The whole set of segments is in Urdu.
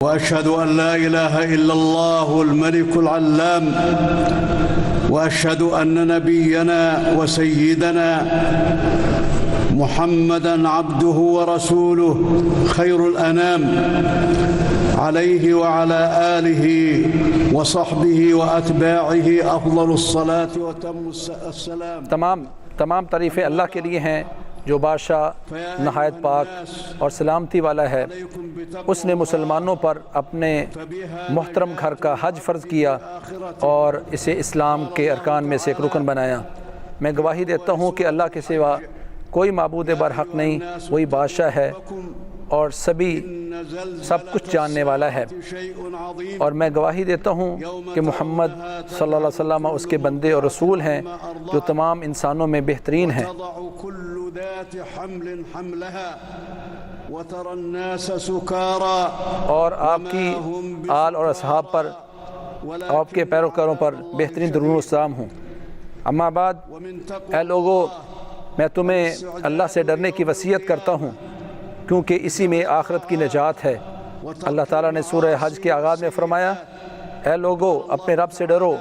وأشهد أن لا إله إلا الله الملك العلام وأشهد أن نبينا وسيدنا محمدًا عبده ورسوله خير الأنام عليه وعلى آله وصحبه وأتباعه أفضل الصلاة وتم السلام۔ تمام تعریفیں اللہ کے لیے ہیں جو بادشاہ نہایت پاک اور سلامتی والا ہے۔ اس نے مسلمانوں پر اپنے محترم گھر کا حج فرض کیا اور اسے اسلام کے ارکان میں سے ایک رکن بنایا۔ میں گواہی دیتا ہوں کہ اللہ کے سوا کوئی معبود برحق نہیں، وہی بادشاہ ہے اور سب کچھ جاننے والا ہے، اور میں گواہی دیتا ہوں کہ محمد صلی اللہ علیہ وسلم اس کے بندے اور رسول ہیں جو تمام انسانوں میں بہترین ہیں۔ اور آپ کی آل اور اصحاب پر، آپ کے پیروکاروں پر بہترین درود و سلام ہوں۔ اما بعد، اے لوگو، میں تمہیں اللہ سے ڈرنے کی وصیت کرتا ہوں کیونکہ اسی میں آخرت کی نجات ہے۔ اللہ تعالیٰ نے سورہ حج کے آغاز میں فرمایا، اے لوگو اپنے رب سے ڈرو،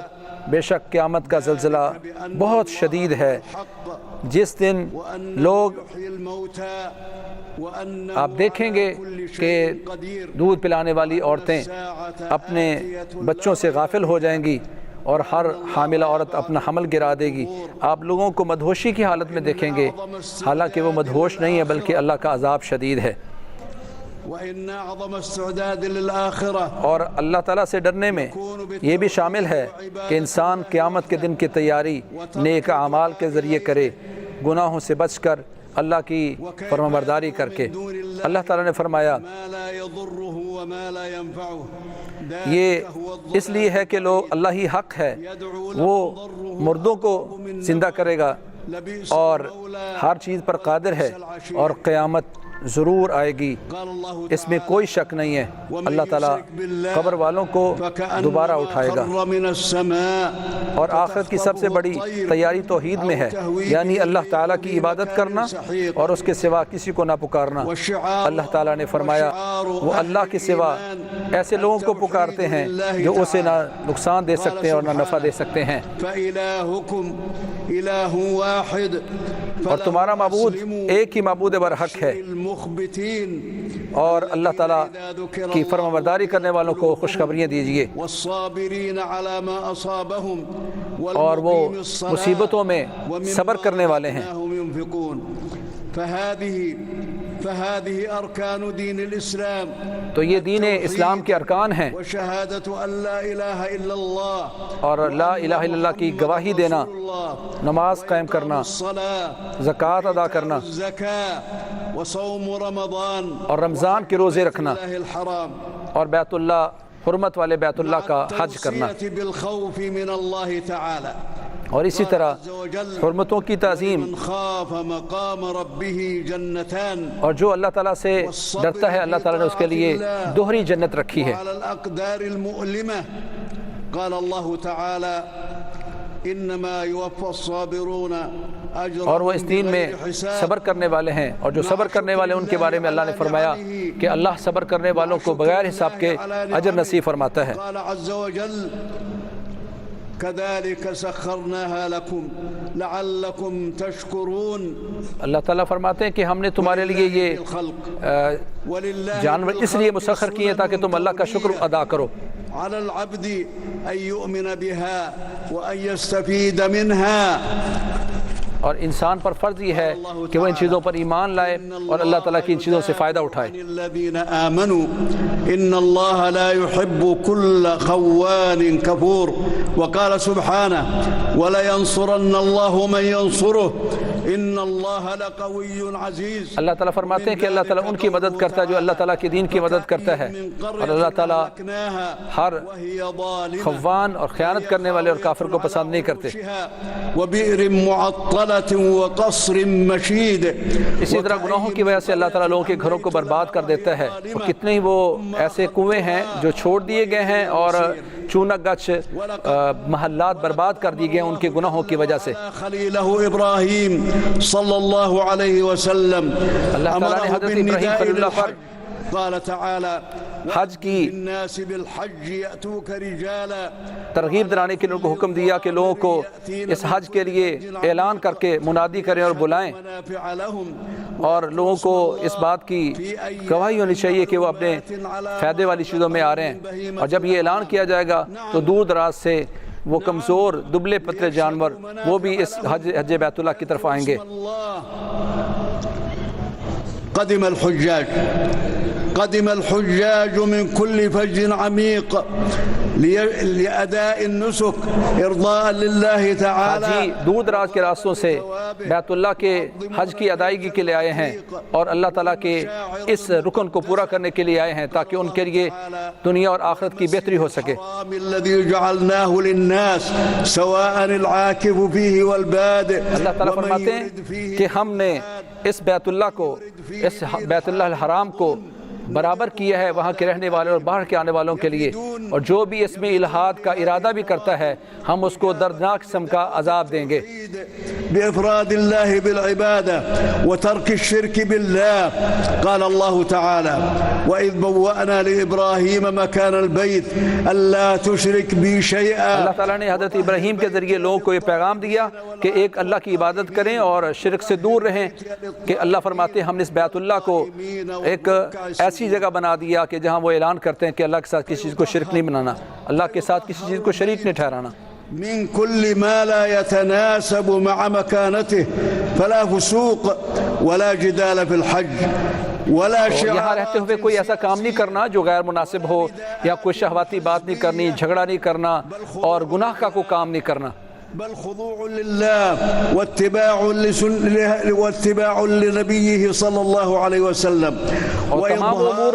بے شک قیامت کا زلزلہ بہت شدید ہے، جس دن لوگ آپ دیکھیں گے کہ دودھ پلانے والی عورتیں اپنے بچوں سے غافل ہو جائیں گی اور ہر حاملہ عورت اپنا حمل گرا دے گی۔ آپ لوگوں کو مدہوشی کی حالت میں دیکھیں گے، حالانکہ وہ مدہوش نہیں ہے بلکہ اللہ کا عذاب شدید ہے۔ اور اللہ تعالیٰ سے ڈرنے میں یہ بھی شامل ہے کہ انسان قیامت کے دن کی تیاری نیک اعمال کے ذریعے کرے، گناہوں سے بچ کر اللہ کی فرمانبرداری کر کے۔ اللہ تعالیٰ نے فرمایا، یہ اس لیے ہے کہ لوگ اللہ ہی حق ہے، وہ مردوں کو زندہ کرے گا اور ہر چیز پر قادر ہے، اور قیامت ضرور آئے گی، اس میں کوئی شک نہیں ہے۔ اللہ تعالیٰ قبر والوں کو دوبارہ اٹھائے گا۔ اور آخرت کی سب سے بڑی تیاری توحید میں ہے، یعنی اللہ تعالیٰ کی عبادت کرنا اور اس کے سوا کسی کو نہ پکارنا۔ اللہ تعالیٰ نے فرمایا، وہ اللہ کے سوا ایسے لوگوں کو پکارتے ہیں جو اسے نہ نقصان دے سکتے ہیں اور نہ نفع دے سکتے ہیں۔ اور تمہارا معبود ایک ہی معبود برحق ہے، اور اللہ تعالیٰ کی فرمانبرداری کرنے والوں کو خوشخبریاں دیجیے، اور وہ مصیبتوں میں صبر کرنے والے ہیں۔ تو یہ دین اسلام کے ارکان ہیں، اور لا الہ الا اللہ کی گواہی دینا، نماز قائم کرنا، زکوٰۃ ادا کرنا، اور رمضان کے روزے رکھنا، اور بیت اللہ، حرمت والے بیت اللہ کا حج کرنا، اور اسی طرح حرمتوں کی تعظیم۔ اور جو اللہ تعالیٰ سے ڈرتا ہے، اللہ تعالیٰ نے اس کے لیے دوہری جنت رکھی ہے۔ اور وہ اس دین میں صبر کرنے والے ہیں، اور جو صبر کرنے والے ان کے بارے میں اللہ نے فرمایا کہ اللہ صبر کرنے والوں کو بغیر حساب کے اجر نصیب فرماتا ہے۔ كذلك سخرناها لكم لعلكم تشكرون۔ اللہ تعالیٰ فرماتے ہیں کہ ہم نے تمہارے لیے یہ جانور اس لیے مسخر کیے تاکہ تم اللہ کا شکر ادا کرو۔ على العبد أن يؤمن بها وأن يستفيد منها۔ اور انسان پر فرض یہ ہے کہ وہ ان چیزوں پر ایمان لائے اور اللہ تعالیٰ کی ان چیزوں سے فائدہ اٹھائے۔ الذين آمنوا إن الله لا يحب كل خوان كفور، وقال سبحانه ولينصرن الله من ينصره إن الله لقوي عزيز۔ اللہ تعالیٰ فرماتے ہیں کہ اللہ تعالیٰ ان کی مدد کرتا ہے جو اللہ تعالیٰ کے دین کی مدد کرتا ہے، اور اللہ تعالیٰ ہر خوان اور خیانت کرنے والے اور کافر کو پسند نہیں کرتے۔ وبئر معطلة وقصر مشید۔ اسی طرح گناہوں کی وجہ سے اللہ تعالیٰ لوگوں کے گھروں کو برباد کر دیتا ہے، اور کتنے ہی وہ ایسے کنویں ہیں جو چھوڑ دیے گئے ہیں اور چونک گچھ محلات برباد کر دی گئے ان کے گناہوں کی وجہ سے۔ خلیلہ ابراہیم صلی اللہ علیہ وسلم، اللہ تعالیٰ نے حضرت ابراہیم خلیل اللہ پر قال تعالی حج کی الناس بالحج يأتوك رجالا ترغیب دلانے کے لیے ان کو حکم دیا کہ لوگوں کو اس حج کے لیے اعلان کر کے منادی کریں اور بلائیں، منافع لهم اور لوگوں کو اس بات کی گواہی ہونی چاہیے کہ وہ اپنے فائدے والی چیزوں میں آ رہے ہیں۔ اور جب یہ اعلان کیا جائے گا تو دور دراز سے وہ کمزور دبلے پتلے جانور وہ بھی اس حج بیت اللہ کی طرف آئیں گے۔ قدم الحجاج من كل فج عميق لأداء النسك إرضاء لله تعالى۔ حاجی دور دراز کے راستوں سے بیت اللہ کے حج کی ادائیگی کے لیے آئے ہیں اور اللہ تعالیٰ کے اس رکن کو پورا کرنے کے لیے آئے ہیں تاکہ ان کے لیے دنیا اور آخرت کی بہتری ہو سکے۔ الذي جعلناه للناس سواء العاكف فيه والبادئ۔ اللہ تعالیٰ فرماتے ہیں کہ ہم نے اس بیت اللہ کو، اس بیت اللہ الحرام کو برابر کیا ہے وہاں کے رہنے والوں اور باہر کے آنے والوں کے لیے، اور جو بھی اس میں الحاد کا ارادہ بھی کرتا ہے ہم اس کو دردناک قسم کا عذاب دیں گے۔ بإفراد الله بالعبادة وترك الشرك بالله قال الله تعالى وإذ بوأنا لإبراهيم مكان البيت ألا تشرك بي شيئا۔ اللہ تعالیٰ نے حضرت ابراہیم کے ذریعے لوگوں کو یہ پیغام دیا کہ ایک اللہ کی عبادت کریں اور شرک سے دور رہیں، کہ اللہ فرماتے ہیں ہم نے اس بیت اللہ کو ایک ایسی جگہ بنا دیا کہ جہاں وہ اعلان کرتے ہیں کہ اللہ کے ساتھ کسی چیز کو شرک نہیں بنانا، اللہ کے ساتھ کسی چیز کو شریک نہیں ٹھہرانا۔ من كل ما لا يتناسب مع مكانته فلا فسوق ولا جدال في الحج ولا شعار۔ یہاں رہتے ہوئے کوئی ایسا کام نہیں کرنا جو غیر مناسب ہو، یا کوئی شہواتی بات نہیں کرنی، جھگڑا نہیں کرنا اور گناہ کا کوئی کام نہیں کرنا، بل خضوع لله واتباع لنبيه صلی اللہ علیہ وسلم۔ اور تمام امور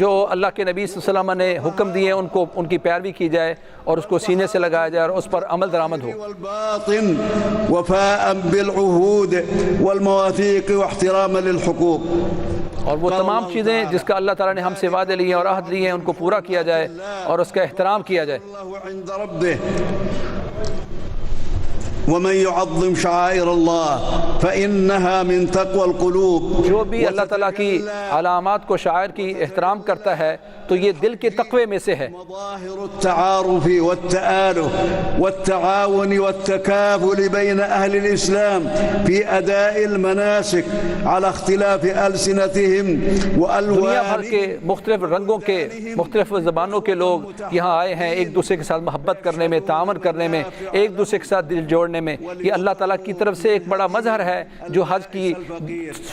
جو اللہ کے نبی صلی اللہ علیہ وسلم نے حکم دیے ان کو، ان کی پیروی کی جائے اور اس کو سینے سے لگایا جائے اور اس پر عمل درآمد ہو۔ والباطن وفاء بالعهود والمواثيق واحتراما للحقوق۔ اور وہ تمام چیزیں جس کا اللہ تعالیٰ نے ہم سے وعدے لیے اور عہد لیے ہیں ان کو پورا کیا جائے اور اس کا احترام کیا جائے۔ الله عند ربه ومن يعظم شعائر الله فإنها من تقوى القلوب۔ جو بھی اللہ تعالیٰ کی علامات کو، شعائر کی احترام کرتا ہے تو یہ دل کے تقوی میں سے ہے۔ مظاهر التعارف والتآلف والتعاون والتكافل بين أهل الإسلام في أداء المناسك على اختلاف ألسنتهم وألوانهم۔ دنیا بھر کے مختلف رنگوں کے، مختلف زبانوں کے لوگ یہاں آئے ہیں ایک دوسرے کے ساتھ محبت کرنے میں، تعاون کرنے میں، ایک دوسرے کے ساتھ دل جوڑنے میں۔ یہ اللہ تعالیٰ کی طرف سے ایک بڑا مظہر ہے جو حج کی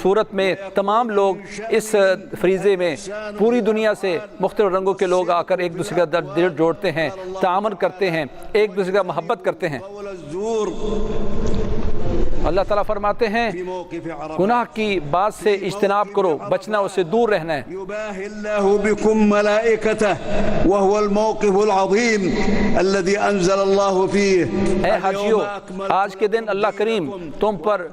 صورت میں تمام لوگ اس فریضے میں پوری دنیا سے مختلف رنگوں کے لوگ آ کر ایک دوسرے کا دل جوڑتے ہیں، تعاون کرتے ہیں، ایک دوسرے کا محبت کرتے ہیں۔ اللہ تعالیٰ فرماتے ہیں گناہ کی بات سے اجتناب کرو، بچنا، اس سے دور رہنا ہے۔ يباهي الله بكم ملائكته وهو الموقف العظيم الذي أنزل الله فيه۔ اے حاجیو، آج کے دن اللہ کریم تم پر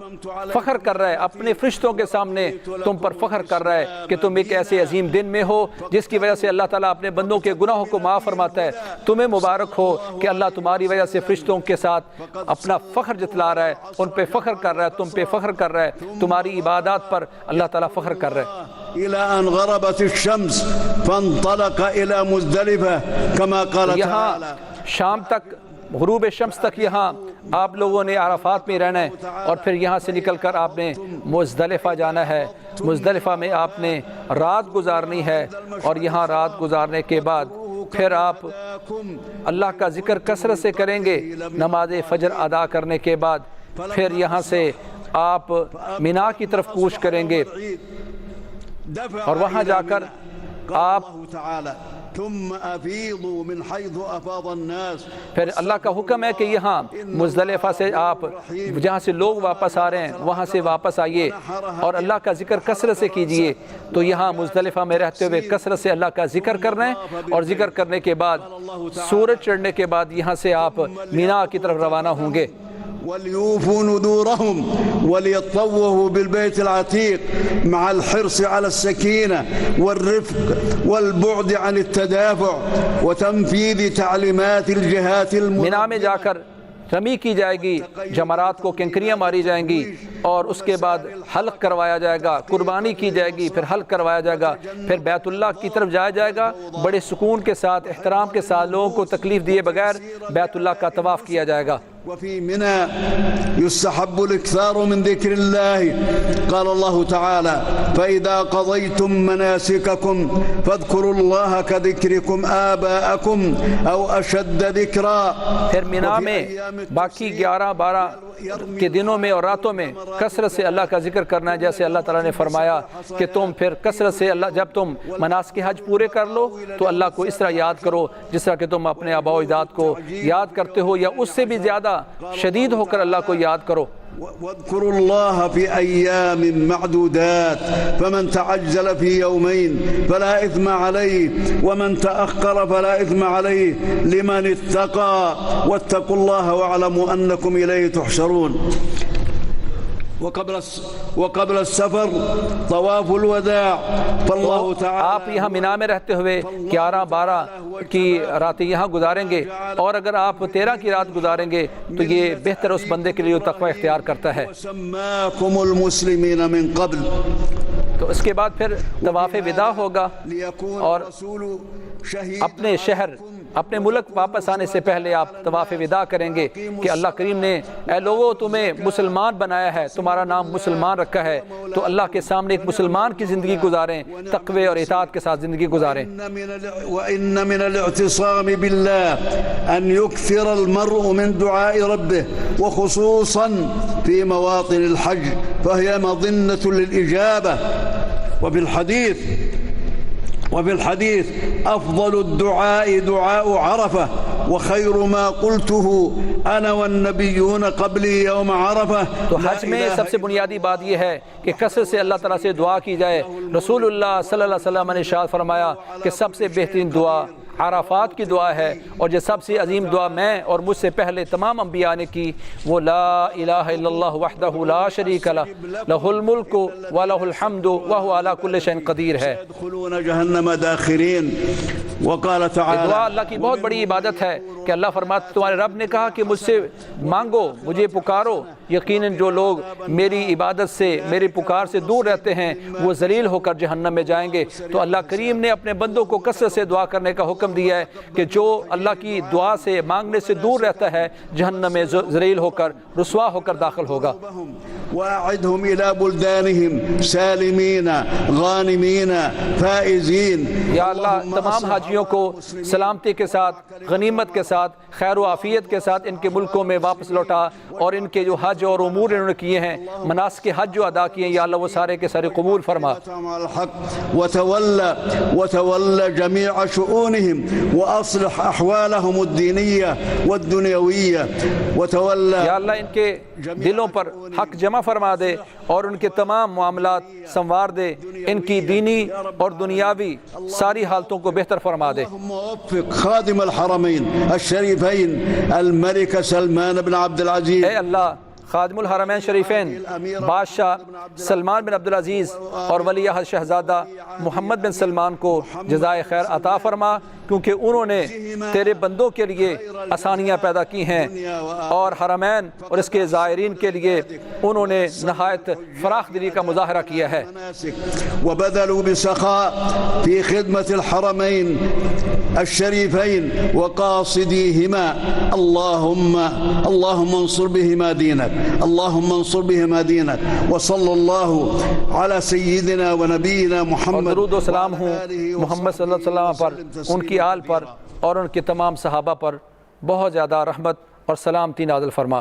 فخر کر رہا ہے، اپنے فرشتوں کے سامنے تم پر فخر کر رہا ہے کہ تم ایک ایسے عظیم دن میں ہو جس کی وجہ سے اللہ تعالیٰ اپنے بندوں کے گناہوں کو معاف فرماتا ہے۔ تمہیں مبارک ہو کہ اللہ تمہاری وجہ سے فرشتوں کے ساتھ اپنا فخر جتلا رہا ہے، ان پہ فخر کر رہا ہے، تم پہ فخر کر رہا ہے، تمہاری عبادات پر اللہ تعالیٰ فخر کر رہا ہے۔ إلى أن غربت الشمس فانطلق إلى مزدلفة كما قال یہاں تعالى۔ شام تک، غروب شمس تک یہاں آپ لوگوں نے عرفات میں رہنا ہے اور پھر یہاں سے نکل کر آپ نے مزدلفہ جانا ہے۔ مزدلفہ میں آپ نے رات گزارنی ہے اور یہاں رات گزارنے کے بعد پھر آپ اللہ کا ذکر کثرت سے کریں گے۔ نماز فجر ادا کرنے کے بعد پھر یہاں سے آپ مینا کی طرف کوچ کریں گے اور وہاں جا کر آپ پھر اللہ کا حکم ہے کہ یہاں مزدلفہ سے آپ جہاں سے لوگ واپس آ رہے ہیں وہاں سے واپس آئیے اور اللہ کا ذکر کثرت سے کیجئے۔ تو یہاں مزدلفہ میں رہتے ہوئے کثرت سے اللہ کا ذکر کرنا ہے اور ذکر کرنے کے بعد سورج چڑھنے کے بعد یہاں سے آپ مینا کی طرف روانہ ہوں گے۔ وليوفوا نذورهم وليطوفوا بالبيت العتيق مع الحرص على السكينة والرفق والبعد عن التدافع وتنفيذ تعليمات الجهات مینا میں جا کر رمی کی جائے گی، جمرات کو کنکریاں ماری جائیں گی، اور اس کے بعد حلق کروایا جائے گا، قربانی کی جائے گی، پھر حلق کروایا جائے گا، پھر بیت اللہ کی طرف جایا جائے گا، بڑے سکون کے ساتھ، احترام کے ساتھ، لوگوں کو تکلیف دیے بغیر بیت اللہ کا طواف کیا جائے گا۔ وفي منى يستحب الإكثار من ذكر الله، قال الله تعالى: فإذا قضيتم مناسككم فاذكروا الله كذكركم آباءكم أو أشد ذكرا۔ پھر مینا میں باقی 11-12 کے دنوں میں اور راتوں میں کثرت سے اللہ کا ذکر کرنا ہے، جیسے اللہ تعالیٰ نے فرمایا کہ تم پھر کثرت سے جب تم مناسک حج پورے کر لو تو اللہ کو اس طرح یاد کرو جس طرح کہ تم اپنے آباء و اجداد کو یاد کرتے ہو، یا اس سے بھی زیادہ شدید ہو کر اللہ کو یاد کرو۔ واذكروا الله في أيام معدودات فمن تعجل في يومين فلا إثم عليه ومن تأخر فلا إثم عليه لمن اتقى واتقوا الله واعلموا أنكم إليه تحشرون۔ وقبل السفر طواف الوداع فالله تعالى، آپ یہاں مینا میں رہتے ہوئے 11-12 کی راتیں یہاں گزاریں گے، اور اگر آپ 13 کی رات گزاریں گے تو یہ بہتر اس بندے کے لیے تقوی اختیار کرتا ہے۔ وسماكم المسلمين من قبل، تو اس کے بعد پھر طواف وداع ہوگا، اور اپنے شہر اپنے ملک واپس آنے سے پہلے آپ طواف وداع کریں گے کہ اللہ کریم نے اے لوگوں تمہیں مسلمان بنایا ہے، تمہارا نام مسلمان رکھا ہے، تو اللہ کے سامنے ایک مسلمان کی زندگی گزاریں، تقوی اور اطاعت کے ساتھ زندگی گزاریں۔ وإن من الاعتصام بالله أن يكثر المرء من دعاء ربه وخصوصا في مواطن الحج فهي مظنة للإجابة، وفي الحديث أفضل الدعاء دعاء عرفة وخير ما قلته أنا والنبيون قبلي يوم عرفة۔ تو حج میں سب سے بنیادی بات یہ ہے کہ کثرت سے اللہ تعالیٰ سے دعا کی جائے۔ رسول اللہ صلی اللہ علیہ وسلم نے ارشاد فرمایا کہ سب سے بہترین دعا عرفات کی دعا ہے، اور جو سب سے عظیم دعا میں اور مجھ سے پہلے تمام انبیاء نے کی وہ لا الہ الا اللہ وحدہ لا شریک لہ لہ الملک ولہ الحمد وہو علی کل شیء قدیر ہے۔ يدخلون جہنم داخرین۔ وقال یہ تعالی، دعا اللہ کی بہت بڑی عبادت ہے کہ اللہ فرماتا تمہارے رب نے کہا کہ مجھ سے مانگو، مجھے پکارو، یقیناً جو لوگ میری عبادت سے میری پکار سے دور رہتے ہیں وہ ذلیل ہو کر جہنم میں جائیں گے۔ تو اللہ کریم نے اپنے بندوں کو کثرت سے دعا کرنے کا حکم دیا ہے کہ جو اللہ کی دعا سے مانگنے سے دور رہتا ہے جہنم میں ذلیل ہو کر رسوا ہو کر داخل ہوگا۔ وأعدهم إلى بلدانهم سالمين غانمين فائزين۔ یا اللہ تمام حاجیوں کو سلامتی کے ساتھ، غنیمت کے ساتھ، خیر و عافیت کے ساتھ ان کے ملکوں میں واپس لوٹا، اور ان کے جو حج اور امور انہوں نے کیے ہیں، مناسک حج جو ادا کیے ہیں، یا اللہ وہ سارے کے سارے قبول فرما۔ وتولى جميع شؤونهم وأصلح أحوالهم الدينية والدنيوية۔ یا اللہ ان کے دلوں پر حق جمع فرما دے اور ان کے تمام معاملات سنوار دے، ان کی دینی اور دنیاوی ساری حالتوں کو بہتر فرما دے۔ اللهم وفق خادم الحرمين الشريفين الملك سلمان بن عبد العزيز، اے اللہ خادم الحرمین شریفین بادشاہ سلمان بن عبدالعزیز اور ولی عہد شہزادہ محمد بن سلمان کو جزائے خیر عطا فرما، کیونکہ انہوں نے تیرے بندوں کے لیے آسانیاں پیدا کی ہیں، اور حرمین اور اس کے زائرین کے لیے انہوں نے نہایت فراخ دلی کا مظاہرہ کیا ہے۔ وبذلوا بسخاء في خدمة الحرمين الشريفين وقاصديهما، اللهم انصر بهما دينك، اللهم انصر بهما دينك، وصلى الله على سيدنا ونبينا اور محمد۔ درود و سلام ہوں محمد صلی اللہ علیہ وسلم پر، ان کی آل پر اور ان کے تمام صحابہ پر، بہت زیادہ رحمت اور سلامتی نازل فرما۔